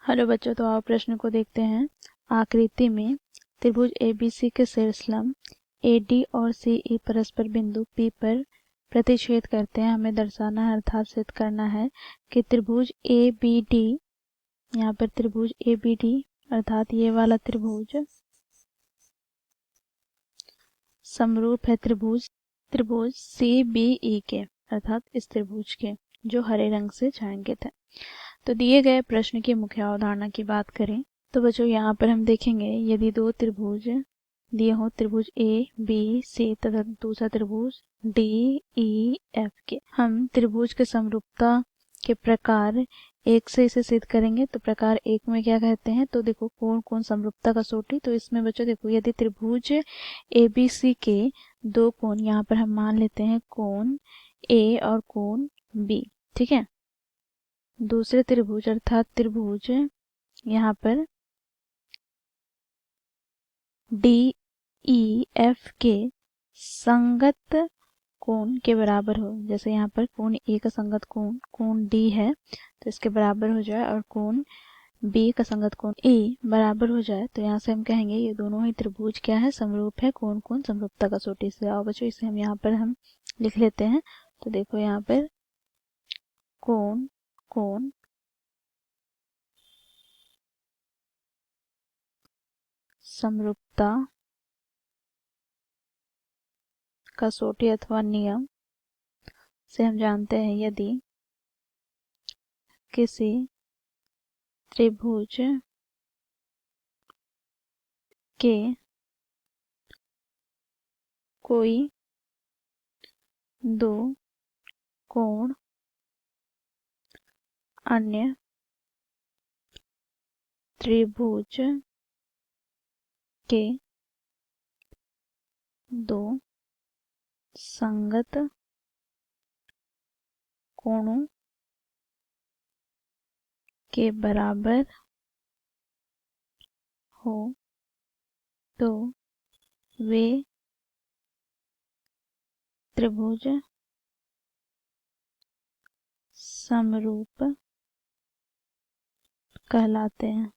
Hello बच्चों, तो आओ प्रश्न को देखते हैं। आकृति में त्रिभुज एबीसी के शीर्षलंब एडी और सीई परस्पर बिंदु पी पर प्रतिच्छेद करते हैं। हमें दर्शाना है अर्थात सिद्ध करना है कि त्रिभुज एबीडी, यहाँ पर त्रिभुज एबीडी अर्थात ये वाला त्रिभुज समरूप है त्रिभुज सीबीई के, अर्थात इस त्रिभुज के, जो हरे रंग से छायांकित है। तो दिए गए प्रश्न की मुख्य अवधारणा की बात करें तो बच्चों यहाँ पर हम देखेंगे, यदि दो त्रिभुज दिए हो, त्रिभुज ए बी सी तथा दूसरा त्रिभुज डी ई एफ के, हम त्रिभुज के समरूपता के प्रकार एक से इसे सिद्ध करेंगे। तो प्रकार एक में क्या कहते हैं, तो देखो कोण कोण समरूपता कसौटी। तो इसमें बच्चों देखो, यदि त्रिभुज ए बी सी के दो कोण, यहाँ पर हम मान लेते हैं कोण ए और कोण बी, ठीक है। दूसरे त्रिभुज अर्थात त्रिभुज यहाँ पर डी ई एफ के संगत कोण के बराबर हो। जैसे यहाँ पर कोण ए का संगत कोण कोण डी है तो इसके बराबर हो जाए, और कोण बी का संगत कोण ए बराबर हो जाए, तो यहाँ से हम कहेंगे ये दोनों ही त्रिभुज क्या है, समरूप है। कोण कोण समरूपता कसौटी से। आओ बच्चों इसे हम यहाँ पर हम लिख लेते हैं। तो देखो यहाँ पर कोण कोण समरूपता कसौटी अथवा नियम से हम जानते हैं, यदि किसी त्रिभुज के कोई दो कोण अन्य त्रिभुज के दो संगत कोणों के बराबर हो तो वे त्रिभुज समरूप कहलाते हैं।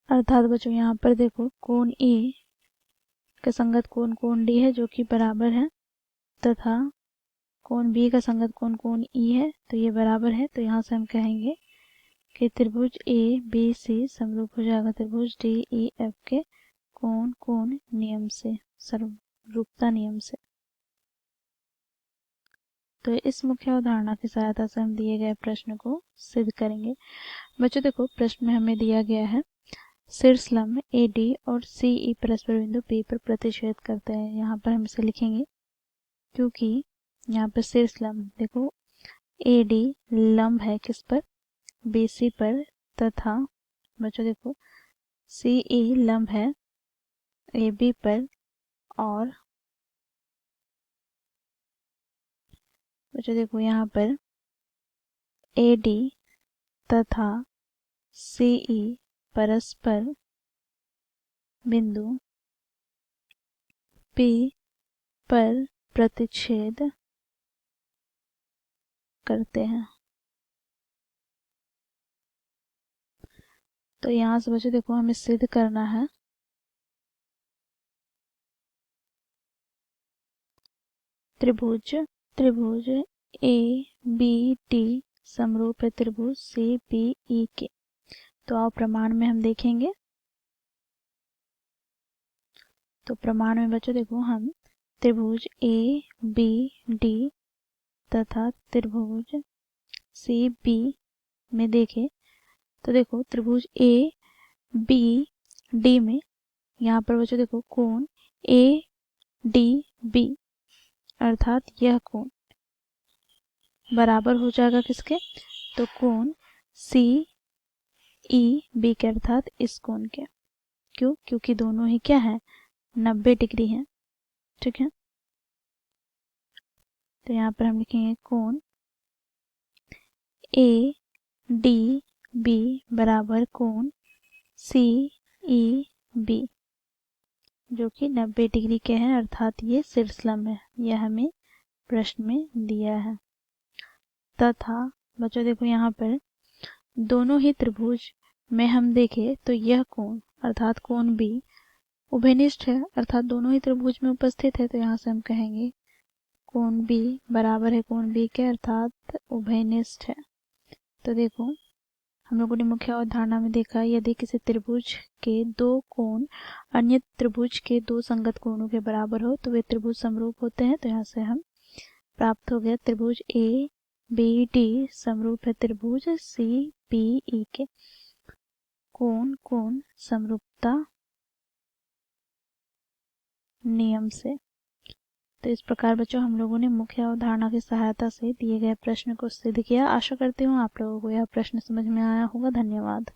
अर्थात बच्चों यहाँ पर देखो कोण ए का संगत कोण कोण डी है जो कि बराबर है, तथा कोण बी का संगत कोण कोण ई है तो ये बराबर है। तो यहाँ से हम कहेंगे कि त्रिभुज ए बी सी समरूप हो जाएगा त्रिभुज डी ई एफ के कोण कोण नियम से, समरूपता नियम से। तो इस मुख्य अवधारणा की सहायता से हम दिए गए प्रश्न को सिद्ध करेंगे। बच्चों देखो प्रश्न में हमें दिया गया है शीर्षलंब एडी और सीई परस्पर बिंदु पी पर प्रतिच्छेद करते हैं। यहाँ पर हम इसे लिखेंगे क्योंकि यहाँ पर शीर्षलंब देखो एडी लंब है किस पर, बीसी पर, तथा बच्चों देखो सीई लंब है एबी पर, और बच्चों देखो यहाँ पर एडी तथा सीई परस्पर बिंदु पी पर प्रतिच्छेद करते हैं। तो यहाँ से बच्चों देखो हमें सिद्ध करना है त्रिभुज ए बी डी समरूप है त्रिभुज सी बी ई के। तो आओ प्रमाण में हम देखेंगे। तो प्रमाण में बच्चों देखो हम त्रिभुज ए बी डी तथा त्रिभुज सी बी में देखें तो देखो त्रिभुज ए बी डी में यहाँ पर बच्चों देखो कोण ए डी बी अर्थात यह कोण बराबर हो जाएगा किसके, तो कोण सी ई बी के, अर्थात इस कोण के। क्यों, क्योंकि दोनों ही क्या है, 90 डिग्री है, ठीक है। तो यहाँ पर हम लिखेंगे कोण ए डी बी बराबर कोण सी ई बी जो कि 90 डिग्री के हैं, अर्थात ये शीर्षलंब है। यह हमें प्रश्न में दिया है। तथा बच्चों देखो यहाँ पर दोनों ही त्रिभुज में हम देखें तो यह कोण अर्थात कोण बी उभयनिष्ठ है, अर्थात दोनों ही त्रिभुज में उपस्थित है। तो यहाँ से हम कहेंगे कोण बी बराबर है कोण बी के, अर्थात उभयनिष्ठ है। तो देखो हम लोगों ने मुख्य अवधारणा में देखा, यदि किसी त्रिभुज के दो कोण अन्य त्रिभुज के दो संगत कोणों के बराबर हो तो वे त्रिभुज समरूप होते हैं। तो यहाँ से हम प्राप्त हो गया त्रिभुज ए बी डी समरूप है त्रिभुज सी बी ई के। कोण कोण समरूपता नियम से। तो इस प्रकार बच्चों हम लोगों ने मुख्य अवधारणा की सहायता से दिए गए प्रश्न को सिद्ध किया। आशा करती हूँ आप लोगों को यह प्रश्न समझ में आया होगा। धन्यवाद।